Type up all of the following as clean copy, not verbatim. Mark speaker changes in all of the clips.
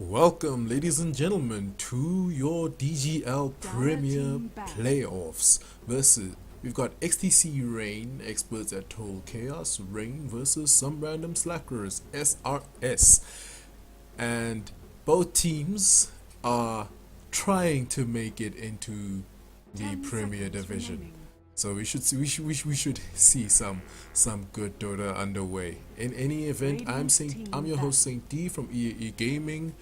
Speaker 1: Welcome, ladies and gentlemen, to your DGL Premier Playoffs versus we've got xTc Rain, experts at Total Chaos, Rain versus some random slackers, SRS, and both teams are trying to make it into the Premier Division. So we should see, we should see some good Dota underway. In any event, I'm your host Saint D from EAE Gaming,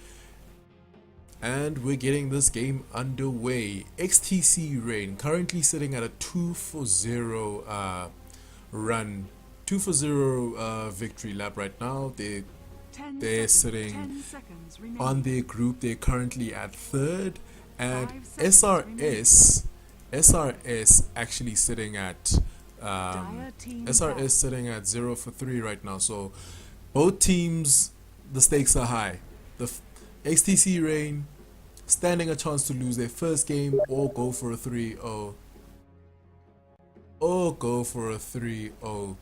Speaker 1: and we're getting this game underway. xTc Rain currently sitting at a 2-for-0 run, 2-for-0 victory lap right now. They're sitting on their group. They're currently at third, and SRS actually sitting at SRS sitting at 0-for-3 right now. So both teams, the stakes are high. The xTc Rain standing a chance to lose their first game or go for a 3-0. Or go for a 3-0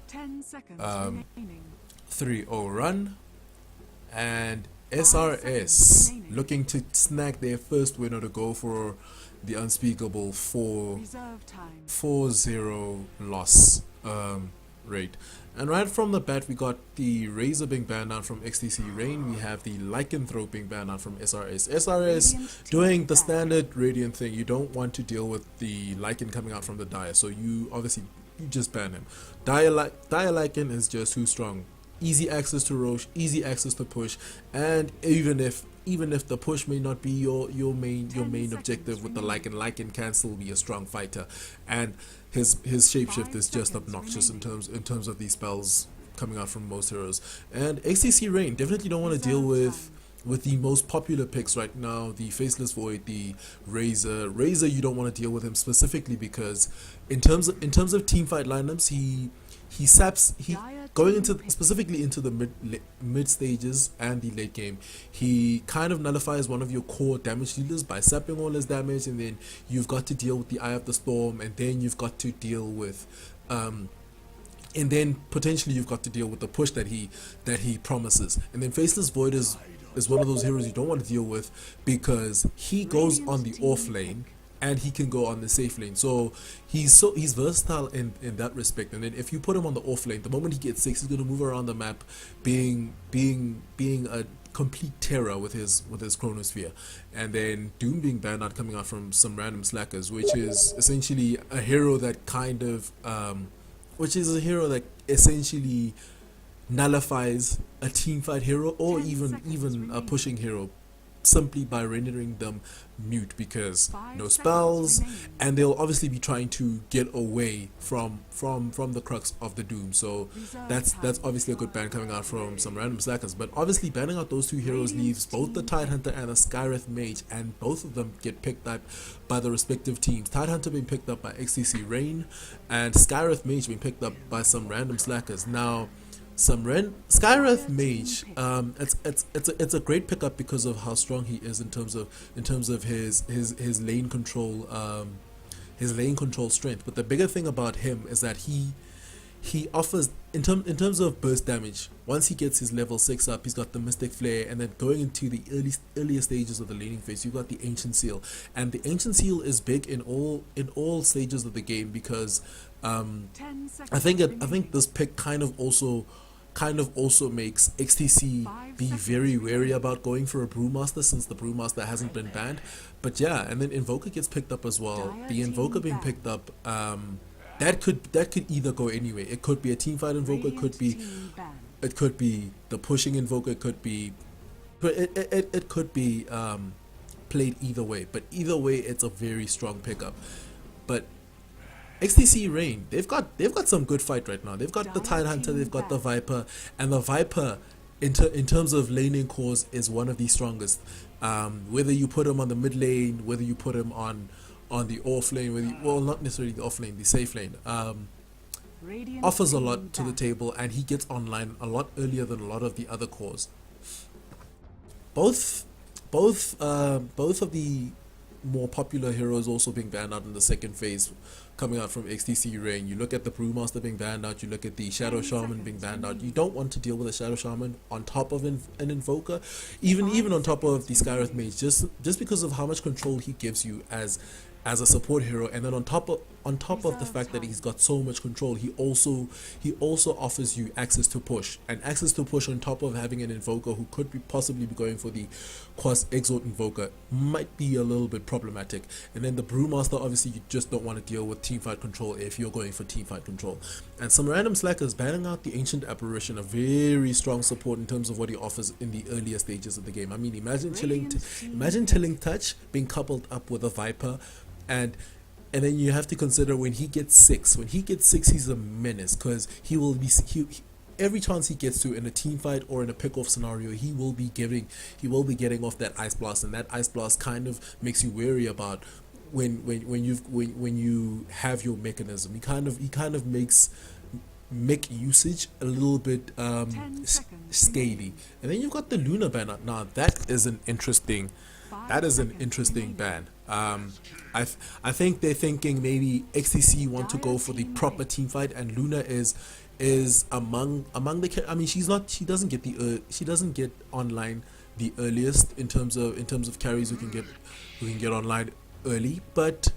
Speaker 1: 3-0 run, and SRS looking to snag their first win or to go for the unspeakable 4-0 loss rate. And right from the bat, we got the Razor being banned out from xTc Rain. We have the Lycanthrope being banned out from SRS. SRS doing the standard Radiant thing. You don't want to deal with the Lycan coming out from the Dire, so you just ban him. Dire Lycan is just too strong. Easy access to Roche, easy access to push, and even if the push may not be your main objective with the Lycan can still be a strong fighter, and his shapeshift is just obnoxious in terms of these spells coming out from most heroes. And xTc Rain definitely don't want to deal with the most popular picks right now, the Faceless Void, the Razor. You don't want to deal with him specifically because in terms of teamfight lineups, he going specifically into the mid stages and the late game, he kind of nullifies one of your core damage dealers by sapping all his damage, and then you've got to deal with the Eye of the Storm, and then you've got to deal with and then potentially you've got to deal with the push that he promises. And then Faceless Void is one of those heroes you don't want to deal with because he goes on the off lane and he can go on the safe lane. So he's versatile in that respect. And then if you put him on the off lane, the moment he gets 6, he's going to move around the map being a complete terror with his chronosphere. And then Doom being banned out, coming out from some random slackers, which is essentially a hero that essentially nullifies a teamfight hero or even a pushing hero simply by rendering them mute, because no spells, and they'll obviously be trying to get away from the crux of the Doom. So that's obviously a good ban coming out from some random slackers. But obviously banning out those two heroes leaves both the Tidehunter and the Skywrath Mage, and both of them get picked up by the respective teams. Tidehunter being picked up by xTc Rain, and Skywrath Mage being picked up by some random slackers. Now Skywrath Mage, it's a great pickup because of how strong he is in terms of his lane control, strength. But the bigger thing about him is that he offers in terms of burst damage. Once he gets his level 6 up, he's got the Mystic Flare, and then going into the earlier stages of the laning phase, you've got the Ancient Seal, and the Ancient Seal is big in all stages of the game because I think this pick kind of also makes xTc be very wary about going for a Brewmaster, since the Brewmaster hasn't been banned. But yeah, and then Invoker gets picked up as well. The Invoker being picked up, that could either go anyway. It could be a teamfight Invoker, it could be the pushing Invoker, it could be played either way. But either way, it's a very strong pickup. But xTc Rain, they've got some good fight right now. They've got the Tidehunter, they've got the Viper, and the Viper in terms of laning cores is one of the strongest. Whether you put him on the mid lane, whether you put him on the off lane, well, not necessarily the off lane, the safe lane, offers a lot to the table, and he gets online a lot earlier than a lot of the other cores. Both of the more popular heroes also being banned out in the second phase, coming out from XTC Rain. You look at the Brewmaster being banned out, you look at the Shadow Shaman being banned out. You don't want to deal with a Shadow Shaman on top of an Invoker, even on top of the Skyreth Mage, just because of how much control he gives you as a support hero. And then on top of the fact that he's got so much control, he also offers you access to push, and access to push on top of having an Invoker who could be possibly be going for the Quas Exort Invoker might be a little bit problematic. And then the Brewmaster, obviously you just don't want to deal with teamfight control if you're going for teamfight control. And some random slackers banning out the Ancient Apparition, a very strong support in terms of what he offers in the earlier stages of the game. I mean, imagine Tilling Touch being coupled up with a Viper, and then you have to consider when he gets 6. When he gets 6, he's a menace, because he will be every chance he gets to in a team fight or in a pick off scenario, he will be getting off that Ice Blast, and that Ice Blast kind of makes you wary about when you have your mechanism. He kind of makes mech usage a little bit scaly. And then you've got the Luna ban. Now that is an interesting ban. I think they're thinking maybe XTC want to go for the proper team fight, and Luna is among the. I mean, she doesn't get online the earliest in terms of carries who can get online early, but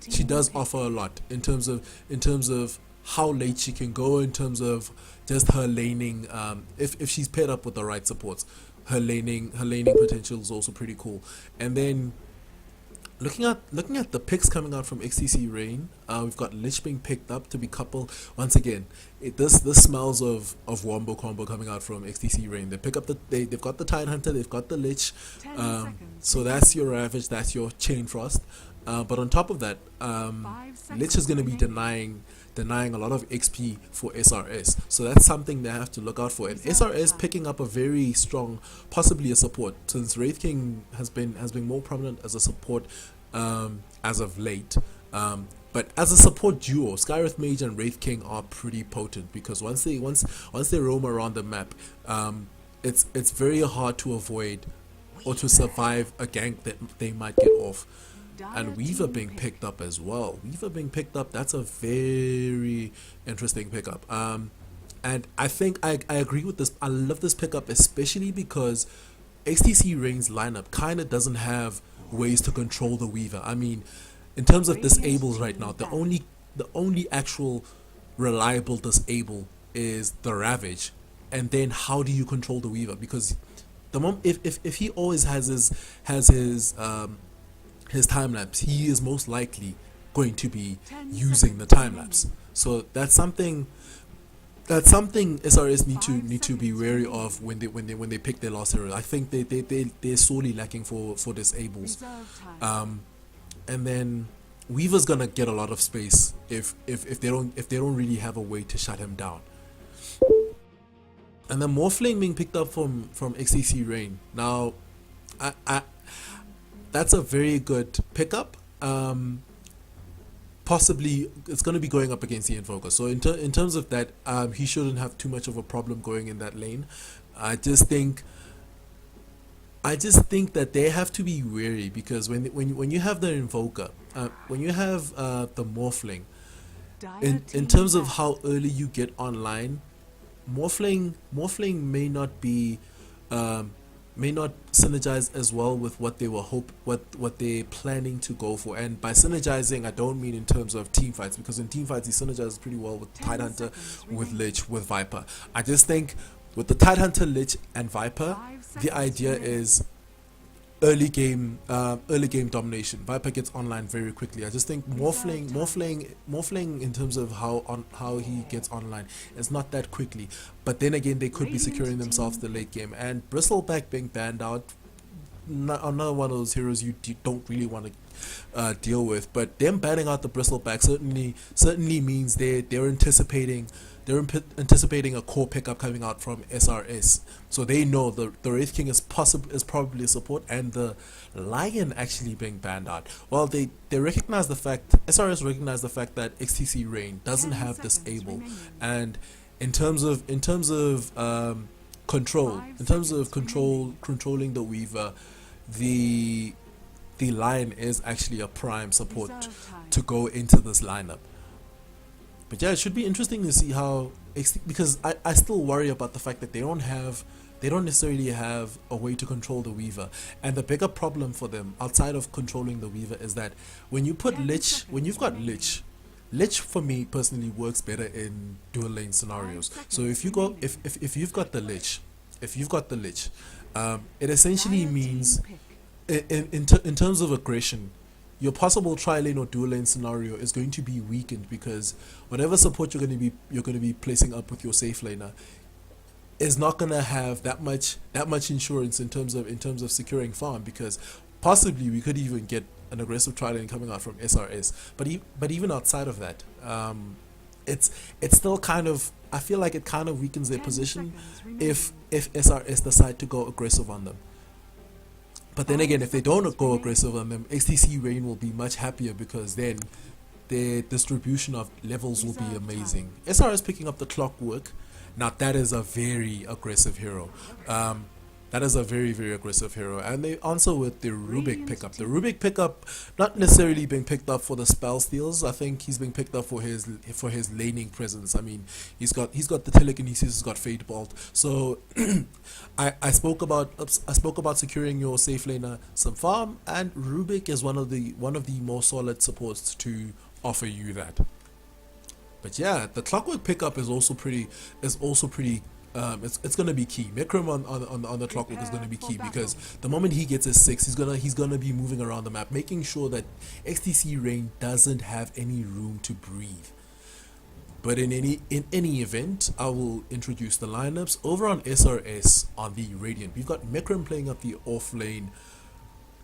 Speaker 1: she does offer a lot in terms of how late she can go, in terms of just her laning. If she's paired up with the right supports, her laning potential is also pretty cool. And then looking at the picks coming out from XTC Rain, we've got Lich being picked up to be coupled once again. This smells of Wombo combo coming out from XTC Rain. They pick up they've got the Tidehunter, they've got the Lich, so that's your Ravage, that's your Chain Frost. But on top of that, Lich is going to be denying a lot of XP for SRS, so that's something they have to look out for. And SRS picking up a very strong, possibly a support, since Wraith King has been more prominent as a support as of late. But as a support duo, Skyreth Mage and Wraith King are pretty potent, because once they roam around the map, it's very hard to avoid or to survive a gank that they might get off. And Weaver being picked up as well. That's a very interesting pickup. And I think I agree with this. I love this pickup, especially because XTC Rain's lineup kind of doesn't have ways to control the Weaver. I mean, in terms of disables right now, the only actual reliable disable is the Ravage. And then how do you control the Weaver? Because if he always has his time lapse, he is most likely going to be using the time lapse. So that's something SRS need to be wary of when they pick their last hero. I think they're sorely lacking for disables. And then Weaver's gonna get a lot of space if they don't really have a way to shut him down. And then Morphling being picked up from XTC Rain. Now, that's a very good pickup. Possibly it's going to be going up against the Invoker, so in terms of that, he shouldn't have too much of a problem going in that lane. I just think that they have to be wary, because when you have the Invoker, when you have the Morphling, in terms of how early you get online, Morphling may not be may not synergize as well with what they were what they're planning to go for. And by synergizing, I don't mean in terms of team fights, because in team fights he synergizes pretty well with Tidehunter, with Lich, with Viper. I just think with the Tidehunter, Lich, and Viper, the idea is early game domination. Viper gets online very quickly. I just think Morphling in terms of how he gets online is not that quickly. But then again, they could be securing themselves the late game. And Bristleback being banned out, another one of those heroes you don't really want to deal with. But them banning out the Bristleback certainly means they're anticipating a core pickup coming out from SRS, so they know the Wraith King is probably a support, and the Lion actually being banned out. Well, they recognize the fact, SRS recognize the fact that XTC Rain doesn't have disable, and in terms of controlling the Weaver, the the Lion is actually a prime support to go into this lineup. But yeah, it should be interesting to see how, because I still worry about the fact that they don't necessarily have a way to control the Weaver. And the bigger problem for them outside of controlling the Weaver is that when you put Lich, when you've got Lich for me personally works better in dual lane scenarios. So if you go, if you've got the Lich, it essentially means in terms of aggression, your possible tri-lane or dual lane scenario is going to be weakened, because whatever support you're going to be placing up with your safe laner is not going to have that much insurance in terms of securing farm, because possibly we could even get an aggressive tri-lane coming out from SRS. But even outside of that, it's still kind of, I feel like it kind of weakens their position if SRS decide to go aggressive on them. But then again, if they don't go aggressive on them, xTc Rain will be much happier, because then their distribution of levels will be amazing. SRS picking up the Clockwork, now that is a very aggressive hero. That is a very, very aggressive hero. And they answer with the Rubik pickup. The Rubik pickup not necessarily being picked up for the spell steals. I think he's being picked up for his laning presence. I mean, he's got the telekinesis, he's got Fate Bolt. So I spoke about securing your safe laner some farm, and Rubik is one of the more solid supports to offer you that. But yeah, the Clockwork pickup is also pretty. It's gonna be key. Mikram on the Clockwork is gonna be key, because the moment he gets his 6, he's gonna be moving around the map, making sure that xTc Rain doesn't have any room to breathe. But in any event, I will introduce the lineups. Over on SRS on the Radiant, we've got Mikram playing up the off lane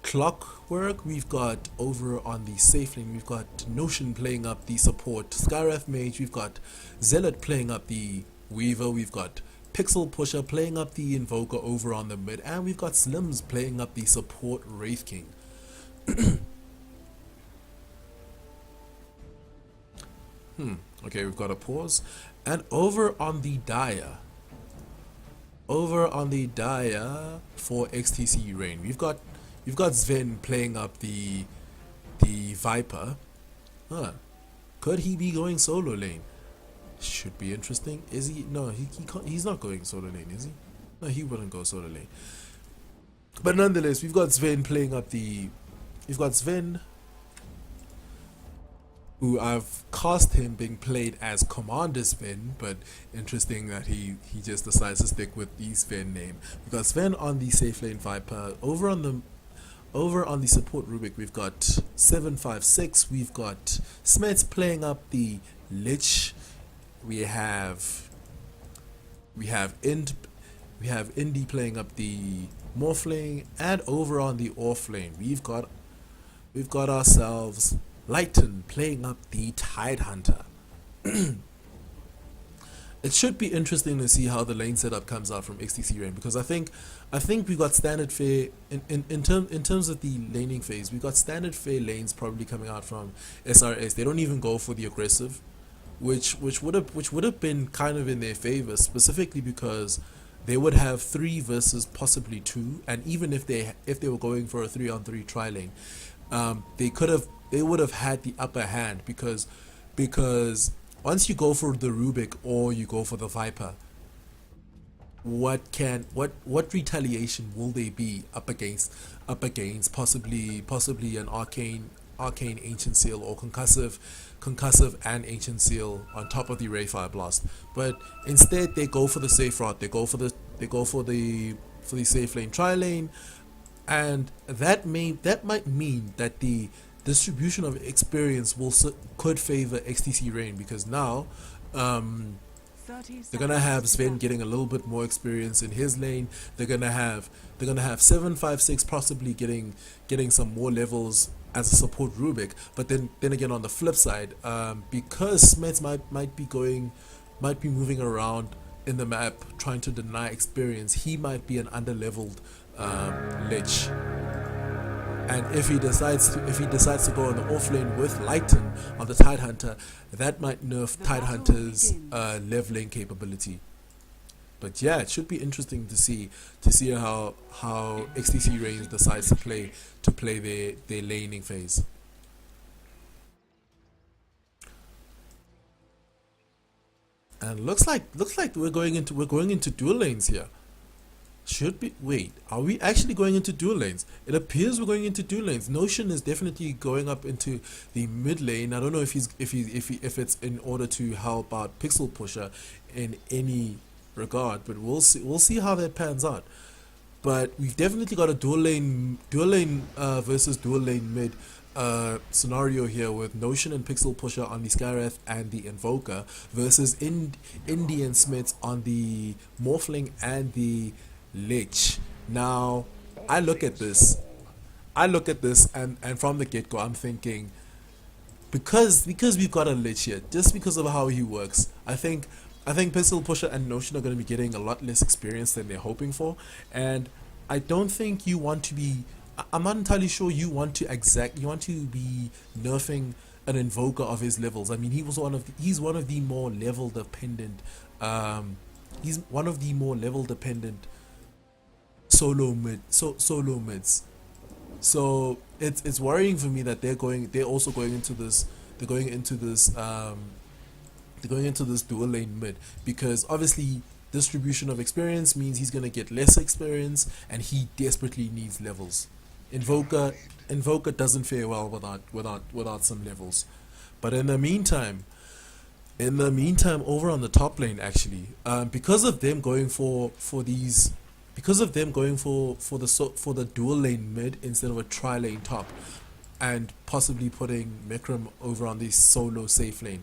Speaker 1: Clockwork. We've got over on the safe lane, we've got Notion playing up the support Skywrath Mage. We've got Zealot playing up the Weaver. We've got Pixel Pusher playing up the Invoker over on the mid, and we've got Slims playing up the support Wraith King. Okay, we've got a pause. And over on the Dire for xTc Rain, we've got Sven playing up the Viper. Could he be going solo lane? Should be interesting. Is he? No, he can't. He's not going solo lane, is he? No, he wouldn't go solo lane. But nonetheless, we've got Sven playing up the. We've got Sven, who I've cast him being played as Commander Sven, but interesting that he just decides to stick with the Sven name. We've got Sven on the safe lane Viper. Over on the support Rubik, we've got 756. We've got Smets playing up the Lich. We have Indy playing up the Morphling, and over on the off lane, we've got ourselves Lighten playing up the Tidehunter. It should be interesting to see how the lane setup comes out from xTc Rain, because I think we've got standard fare in terms of the laning phase. We've got standard fare lanes probably coming out from SRS. They don't even go for the aggressive, which would have been kind of in their favor, specifically because they would have 3 versus possibly 2, and even if they were going for a 3-on-3 tri lane, they would have had the upper hand, because once you go for the Rubik or you go for the Viper, what retaliation will they be up against possibly an arcane ancient seal, or concussive and ancient seal on top of the Ray Fire Blast. But instead they go for the safe route. They go for the safe lane tri lane, and that might mean that the distribution of experience could favor xTc Rain, because now they're gonna have Sven getting a little bit more experience in his lane. They're gonna have 756 possibly getting some more levels as a support Rubik. But then again, on the flip side, because Smets might be moving around in the map trying to deny experience, he might be an underleveled Lich. And if he decides to go on the off lane with Lighten on the Tidehunter, that might nerf Tidehunter's leveling capability. But yeah, it should be interesting to see how XTC Range decides to play their laning phase. And looks like we're going into dual lanes here. Should be. Wait, are we actually going into dual lanes? It appears we're going into dual lanes. Notion is definitely going up into the mid lane. I don't know if it's in order to help out Pixel Pusher in any regard, but we'll see how that pans out. But we've definitely got a dual lane versus dual lane mid scenario here with Notion and Pixel Pusher on the Skywrath and the Invoker versus Indian Smiths on the Morphling and the Lich. Now, I look at this, and from the get go, I'm thinking because we've got a Lich here, just because of how he works, I think Pixel Pusher and Notion are going to be getting a lot less experience than they're hoping for, and I don't think you want to be. I'm not entirely sure you want to be nerfing an Invoker of his levels. I mean, he's one of the more level dependent. He's one of the more level dependent solo mids. So it's worrying for me that they're also going into this they're going into this they're going into this dual lane mid, because obviously distribution of experience means he's gonna get less experience and he desperately needs levels. Invoker doesn't fare well without some levels. But in the meantime, over on the top lane, actually, because of them going for these, because of them going for the dual lane mid instead of a tri lane top, and possibly putting Mekram over on the solo safe lane,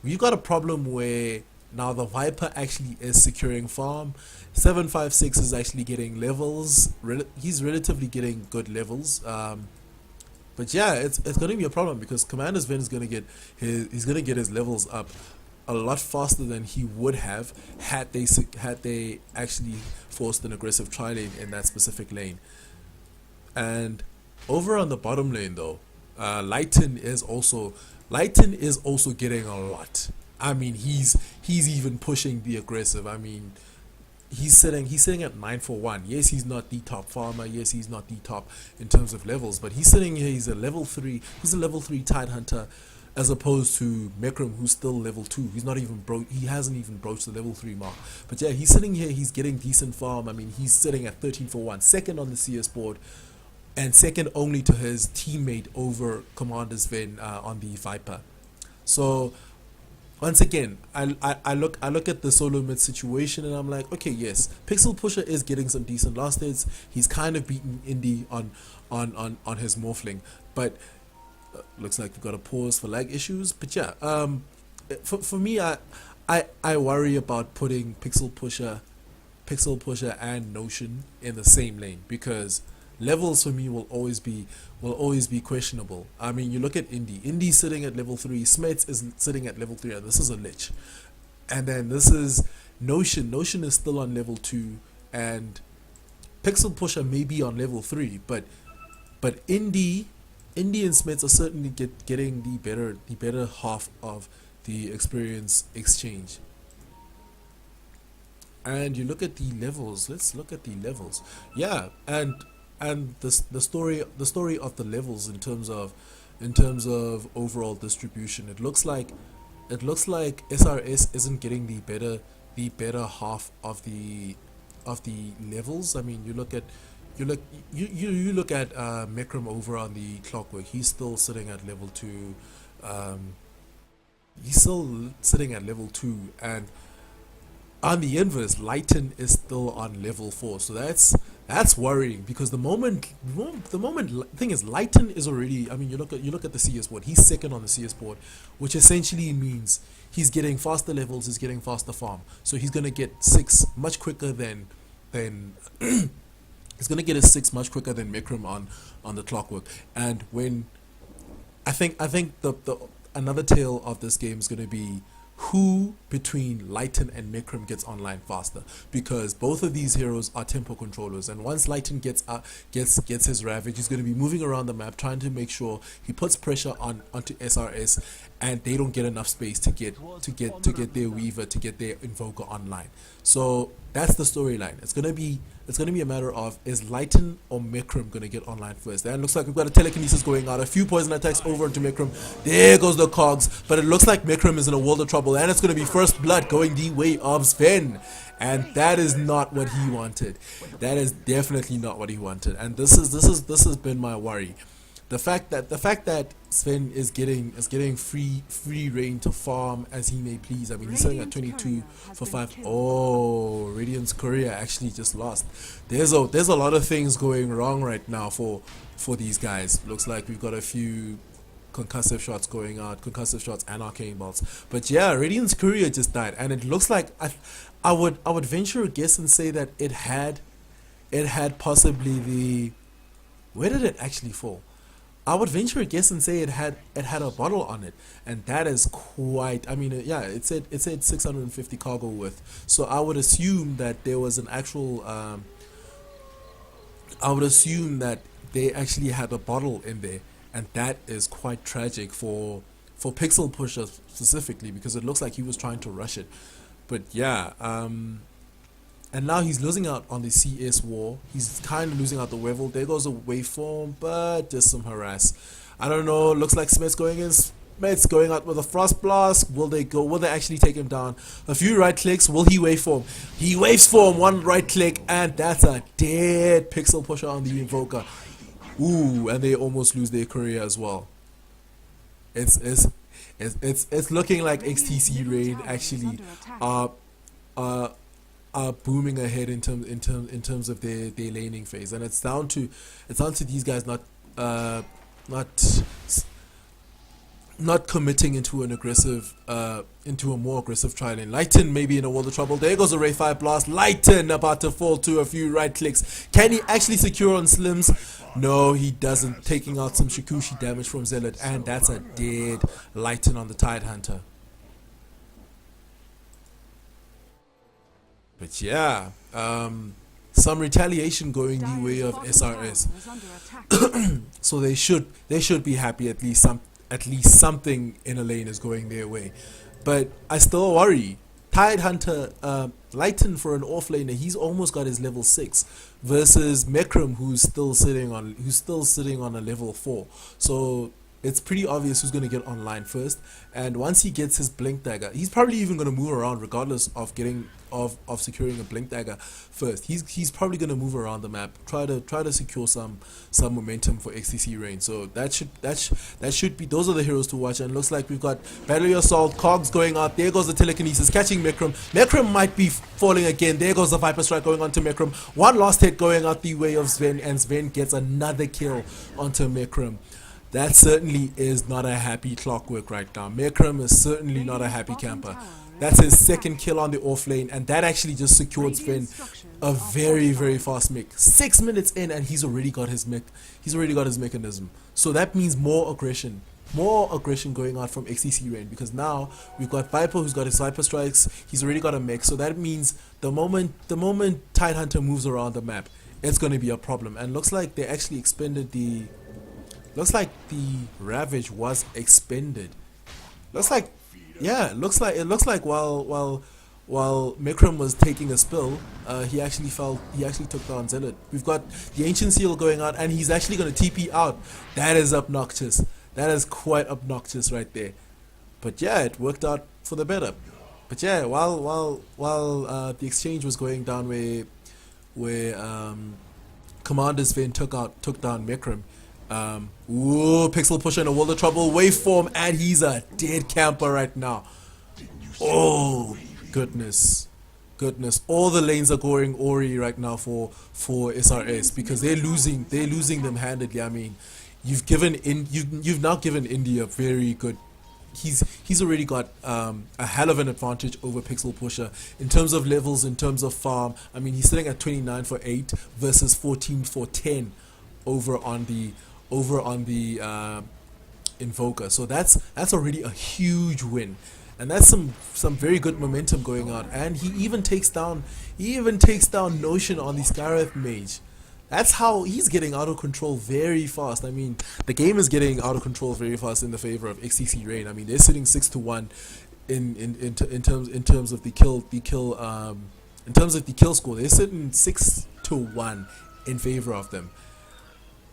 Speaker 1: we've got a problem where now the Viper actually is securing farm. 756 is actually getting levels. He's relatively getting good levels. But yeah, it's going to be a problem because Commander's Ven is going to get his levels up a lot faster than he would have had they actually forced an aggressive tri lane in that specific lane. And over on the bottom lane though, Lighten is also getting a lot. I mean, he's even pushing the aggressive. I mean, he's sitting at 941. Yes, he's not the top farmer. Yes, he's not the top in terms of levels, but he's sitting here. He's a level 3 Tide Hunter, as opposed to Mekram, who's still level 2. He's not even he hasn't even broached the level 3 mark. But yeah, he's sitting here. He's getting decent farm. I mean, he's sitting at 1341, second on the CS board, and second only to his teammate over Commander's Ven on the Viper. So once again, I look at the solo mid situation and I'm like, okay, yes, Pixel Pusher is getting some decent last hits. He's kind of beaten Indy on his Morphling, but looks like we've got a pause for lag issues. But yeah, for me, I worry about putting Pixel Pusher and Notion in the same lane, because levels for me will always be questionable. I mean, you look at Indy's sitting at level 3, Smets is sitting at level 3, and this is a Lich. And then this is Notion is still on level 2, and Pixel Pusher may be on level 3, but Indy and Smets are certainly getting the better half of the experience exchange. And you look at the levels. Let's look at the levels. Yeah, and the story of the levels in terms of overall distribution, it looks like SRS isn't getting the better half of the levels. I mean, you look at Mekram over on the Clockwork. He's still sitting at level 2. And on the inverse, Lighten is still on level 4. So that's worrying, because the moment thing is, Lighten is already, I mean, you look at the CS board. He's second on the CS board, which essentially means he's getting faster levels, he's getting faster farm. So he's gonna get 6 much quicker than he's gonna get a 6 much quicker than Mekram on the Clockwork. And when I think the another tale of this game is gonna be who between Lighten and Mekram gets online faster, because both of these heroes are tempo controllers, and once Lighten gets his Ravage, he's going to be moving around the map trying to make sure he puts pressure onto SRS, and they don't get enough space to get their Weaver, to get their Invoker online. So that's the storyline. It's gonna be a matter of, is Lighten or Mekrim gonna get online first? And it looks like we've got a telekinesis going out, a few poison attacks over into Mekrim. There goes the cogs, but it looks like Mekrim is in a world of trouble, and it's gonna be first blood going the way of Sven. And that is not what he wanted. That is definitely not what he wanted. And this has been my worry. The fact that Sven is getting free reign to farm as he may please. I mean, he's sitting at 22 for 5. Oh, Radiant's Courier actually just lost. There's a lot of things going wrong right now for these guys. Looks like we've got a few concussive shots going out, concussive shots and arcane bolts. But yeah, Radiant's Courier just died, and it looks like I would venture a guess and say that it had possibly the, where did it actually fall? I would venture a guess and say it had a bottle on it, and that is quite. I mean, yeah, it said 650 cargo worth. So I would assume that there was an actual. I would assume that they actually had a bottle in there, and that is quite tragic for Pixel Pusher specifically, because it looks like he was trying to rush it. But yeah, and now he's losing out on the CS war. He's kind of losing out the Weevil. There goes a waveform, but just some harass. I don't know. Looks like Smith's going in. Smith's going out with a Frost Blast. Will they go? Will they actually take him down? A few right clicks. Will he waveform? He waveform. One right click, and that's a dead Pixel Pusher on the Invoker. Ooh, and they almost lose their career as well. It's looking like xTc Rain actually are booming ahead in terms of their laning phase, and it's down to these guys not committing into an aggressive into a more aggressive tri lane. Lighten maybe in a world of trouble. There goes a Ray 5 blast. Lighten about to fall to a few right clicks. Can he actually secure on Slims? No, he doesn't. Taking out some Shikushi damage from Zealot, and that's a dead Lighten on the Tidehunter. But yeah, some retaliation going the way of SRS. So they should be happy. At least something in a lane is going their way. But I still worry. Tidehunter, Lighten for an off laner, he's almost got his level 6 versus Mekrim, who's still sitting on a level 4. So it's pretty obvious who's going to get online first, and once he gets his Blink Dagger, he's probably even going to move around regardless of getting of securing a Blink Dagger first. He's probably going to move around the map, try to secure some momentum for xTc Rain. So that should be, those are the heroes to watch. And it looks like we've got Battery Assault, Cogs going out. There goes the Telekinesis catching Mekrim. Mekrim might be falling again. There goes the Viper Strike going on to Mekrim. One last hit going out the way of Sven, and Sven gets another kill onto Mekrim. That certainly is not a happy clockwork right now. Mekrim is certainly not a happy camper. That's his second kill on the off lane, and that actually just secured Sven a very, very fast mech. 6 minutes in, and he's already got his mech. He's already got his mechanism. So that means more aggression going out from xTc Rain, because now we've got Viper who's got his Viper Strikes. He's already got a mech, so that means the moment Tidehunter moves around the map, it's going to be a problem. And looks like they actually expended the. Looks like the Ravage was expended. Looks like, yeah, it looks like while Mekrim was taking a spill, he actually took down Zealot. We've got the Ancient Seal going out, and he's actually going to TP out. That is obnoxious. That is quite obnoxious right there. But yeah, it worked out for the better. But yeah, while the exchange was going down where Commander Sven took down Mekrim. Ooh, Pixel Pusher in a world of trouble, waveform, and he's a dead camper right now. Oh goodness, all the lanes are going Ori right now for SRS, because they're losing them handedly. I mean, you've now given India very good. He's already got a hell of an advantage over Pixel Pusher in terms of levels, in terms of farm. I mean, he's sitting at 29 for 8 versus 14 for 10 over on the Invoker. So that's already a huge win, and that's some very good momentum going on. And he even takes down Notion on the Skywrath Mage. That's how he's getting out of control very fast. I mean, the game is getting out of control very fast in the favor of xTc Rain. I mean, they're sitting 6-1 in terms of the kill in terms of the kill score. They're sitting 6-1 in favor of them.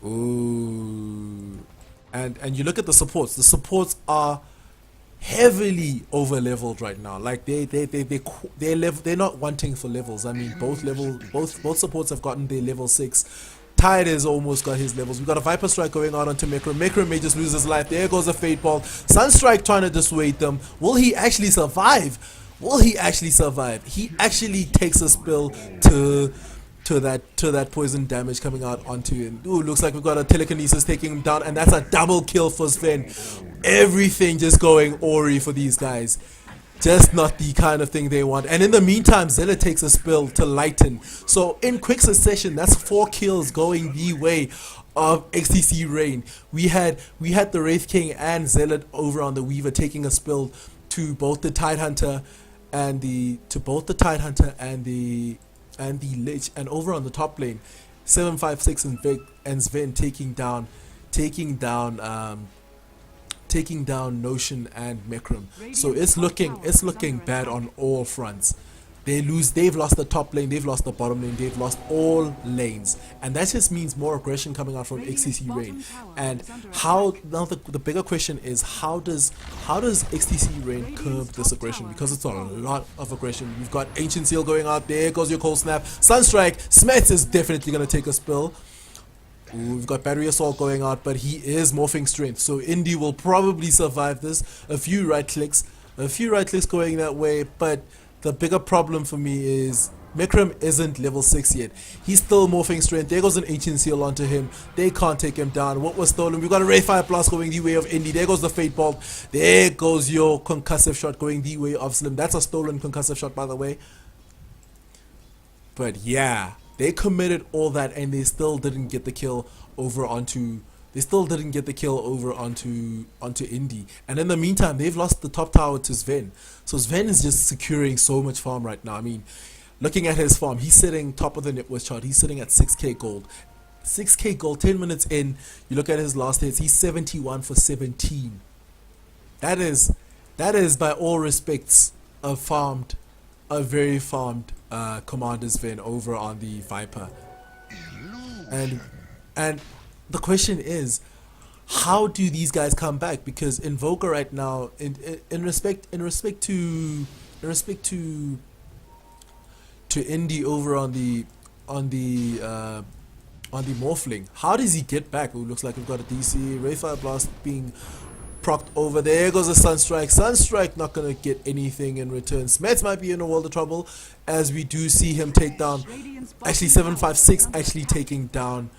Speaker 1: Ooh, and you look at the supports. The supports are heavily over leveled right now. Like they're not wanting for levels. I mean, both supports have gotten their level 6. Tide has almost got his levels. We got a Viper Strike going out onto Mekram. Mekram may just lose his life. There goes a Fate Ball. Sunstrike trying to dissuade them. Will he actually survive? Will he actually survive? He actually takes a spill to that poison damage coming out onto him. Ooh, looks like we've got a telekinesis taking him down, and that's a double kill for Sven. Everything just going Ori for these guys. Just not the kind of thing they want. And in the meantime, Zella takes a spill to lighten. So in quick succession, that's 4 kills going the way of xTc Rain. We had the Wraith King and Zealot over on the Weaver taking a spill to both the Tidehunter and the Lich, and over on the top lane, 756 and Sven taking down Notion and Mekram. So it's looking bad on all fronts. They've lost the top lane, they've lost the bottom lane, they've lost all lanes, and that just means more aggression coming out from xTc Rain. And how now the bigger question is, how does xTc Rain curb this aggression? Because it's a lot of aggression. We've got Ancient Seal going out, there goes your Cold Snap, Sunstrike, Smets is definitely gonna take a spill. Ooh, we've got Battery Assault going out, but he is morphing strength, so Indy will probably survive this. A few right clicks going that way, but the bigger problem for me is Mekram isn't level 6 yet. He's still morphing strength. There goes an Ancient Seal onto him. They can't take him down. What was stolen? We've got a Ray Fire Blast going the way of Indy. There goes the Fate Bolt. There goes your Concussive Shot going the way of Slim. That's a stolen Concussive Shot, by the way. But yeah, they committed all that and they still didn't get the kill over onto Indy. And in the meantime, they've lost the top tower to Sven. So Sven is just securing so much farm right now. I mean, looking at his farm, he's sitting top of the net worth chart. He's sitting at 6k gold. 6k gold, 10 minutes in. You look at his last hits, he's 71 for 17. That is by all respects a very farmed Commander Sven over on the Viper. And the question is, how do these guys come back? Because Invoker right now, in respect to Indy over on the Morphling, how does he get back? Oh, looks like we've got a DC Rayfire Blast being procced over. There goes a Sunstrike. Sunstrike not gonna get anything in return. Smets might be in a world of trouble, as we do see him take down. Actually, 756 actually taking down.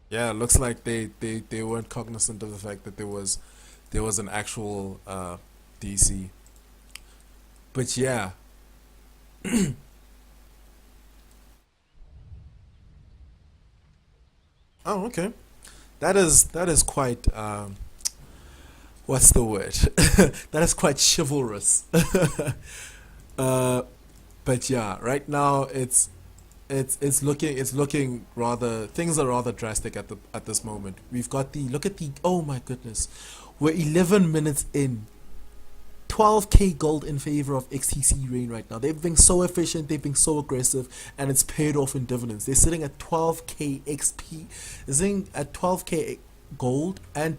Speaker 1: Yeah, it looks like they weren't cognizant of the fact that there was an actual DC. But yeah. Oh, okay. That is quite what's the word? That is quite chivalrous. But yeah, right now it's looking rather, things are rather drastic at this moment. We've got oh my goodness, we're 11 minutes in. 12k gold in favor of xTc Rain right now. They've been so efficient, they've been so aggressive, and it's paid off in dividends. They're sitting at 12k XP, they're sitting at 12k gold and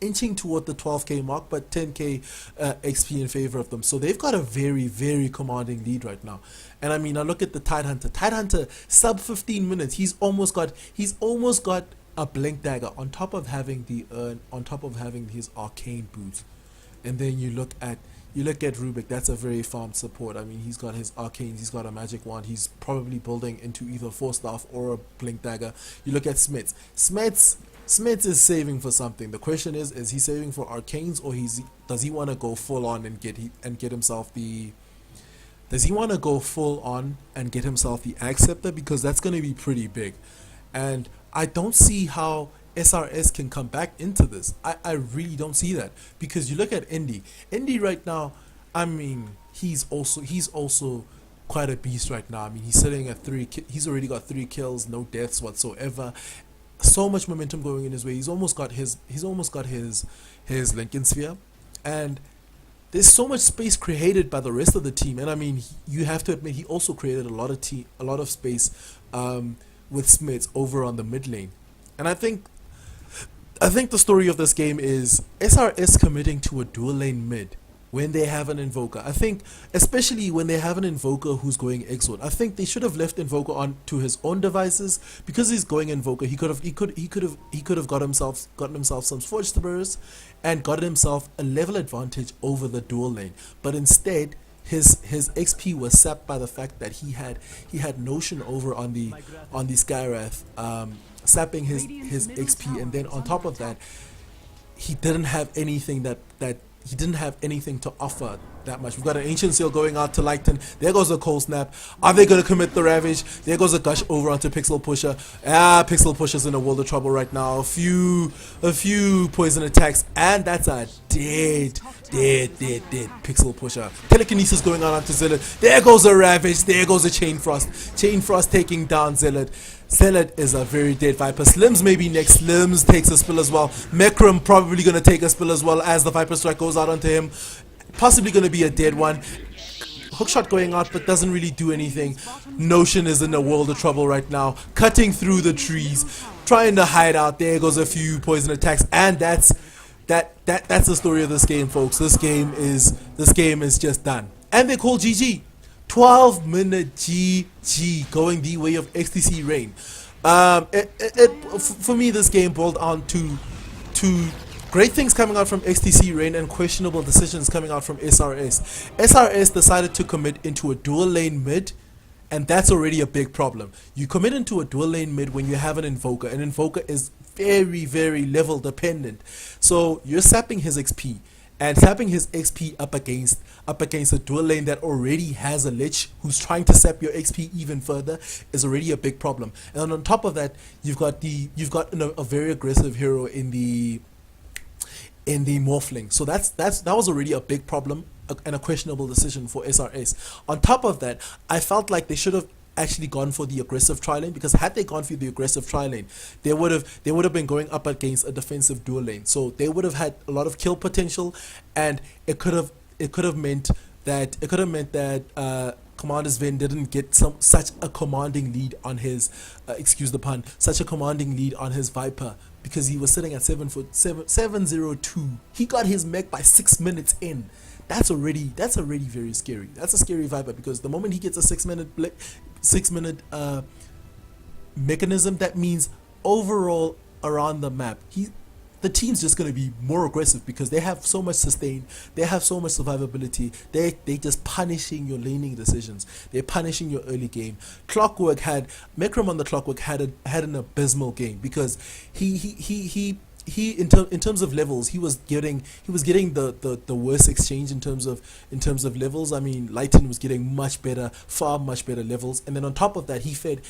Speaker 1: inching toward the 12k mark, but 10k XP in favor of them. So they've got a very, very commanding lead right now. And I mean, I look at the Tidehunter. Tidehunter sub 15 minutes. He's almost got a Blink Dagger on top of having his arcane boots. And then you look at Rubik. That's a very farmed support. I mean, he's got his arcanes, he's got a magic wand, he's probably building into either Force Staff or a Blink Dagger. You look at Smits. Smits is saving for something. The question is he saving for arcanes, or does he want to go full on and get himself the Axe Scepter? Because that's going to be pretty big. and I don't see how SRS can come back into this. I really don't see that, because you look at Indy right now. I mean, he's also quite a beast right now. I mean, he's sitting at he's already got 3 kills, no deaths whatsoever. So much momentum going in his way. He's almost got his Lincoln Sphere, and there's so much space created by the rest of the team. And I mean, you have to admit, he also created a lot of space with Smiths over on the mid lane. And I think the story of this game is SRS committing to a dual lane mid when they have an invoker. I think, especially when they have an invoker who's going exort, I think they should have left invoker on to his own devices, because he's going invoker. He could have gotten himself some forge spurs and gotten himself a level advantage over the dual lane. But instead, his XP was sapped by the fact that he had Notion over on the Skywrath, sapping his XP, and then on top of that, he didn't have anything he didn't have anything to offer that much. We've got an Ancient Seal going out to Lighton. There goes a Cold Snap. Are they going to commit the Ravage? There goes a Gush over onto Pixel Pusher. Pixel Pusher's in a world of trouble right now. A few poison attacks, and that's a dead Pixel Pusher. Telekinesis going on onto Zealot. There goes a Ravage. There goes a Chain Frost. Chain Frost taking down Zealot. Zealot is a very dead Viper. Slims maybe next. Slims takes a spill as well. Mekram probably going to take a spill as well, as the Viper Strike goes out onto him. Possibly going to be a dead one. Hookshot going out, but doesn't really do anything. Notion is in a world of trouble right now, cutting through the trees, trying to hide out. There goes a few poison attacks, and that's the story of this game, folks. This game is just done, and they call GG. 12-minute GG going the way of xTc Rain. For me, this game boiled on to great things coming out from xTc Rain and questionable decisions coming out from SRS. SRS decided to commit into a dual lane mid, and that's already a big problem. You commit into a dual lane mid when you have an invoker. An invoker is very, very level dependent. So you're sapping his XP, and sapping his XP up against a dual lane that already has a lich who's trying to sap your XP even further is already a big problem. And on top of that, you've got a very aggressive hero in the Morphling. So that was already a big problem and a questionable decision for SRS. On top of that, I felt like they should have actually gone for the aggressive tri lane, because had they gone for the aggressive tri lane, they would have been going up against a defensive dual lane. So they would have had a lot of kill potential, and it could have meant that Commander's Ven didn't get such a commanding lead on his excuse the pun, such a commanding lead on his Viper, because he was sitting at 702. He got his mech by 6 minutes in. That's already very scary. That's a scary Viper, because the moment he gets a 6 minute mechanism, that means overall around the map, the team's just going to be more aggressive, because they have so much sustain, they have so much survivability. They just punishing your laning decisions, they're punishing your early game. Mekram on the Clockwork had an abysmal game, because he in terms of levels, he was getting the worst exchange in terms of levels. I mean, Lighton was getting far much better levels, and then on top of that, he fed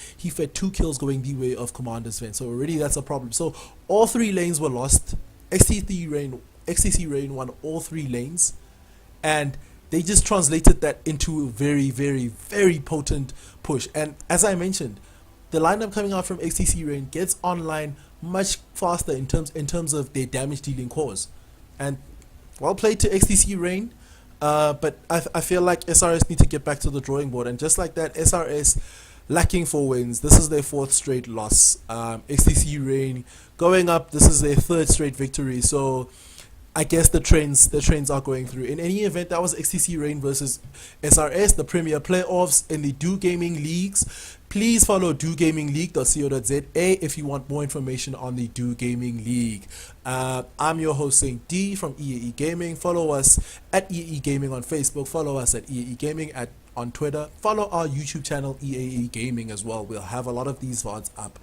Speaker 1: 2 kills going the way of Commander's Ven. So already that's a problem. So all 3 lanes were lost. xTc Rain won all 3 lanes, and they just translated that into a very, very, very potent push. And as I mentioned, the lineup coming out from xTc Rain gets online much faster in terms of their damage dealing cores. And well played to xTc Rain, but I feel like SRS need to get back to the drawing board. And just like that, SRS lacking 4 wins. This is their 4th straight loss. xTc Rain going up, this is their 3rd straight victory. So I guess the trends are going through. In any event, that was xTc Rain versus SRS, the Premier Playoffs in the Do Gaming Leagues. Please follow dogamingleague.co.za if you want more information on the Do Gaming League. I'm your host, Saint D from EAE Gaming. Follow us at EAE Gaming on Facebook. Follow us at EAE Gaming on Twitter. Follow our YouTube channel, EAE Gaming, as well. We'll have a lot of these VODs up.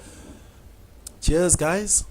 Speaker 1: Cheers, guys.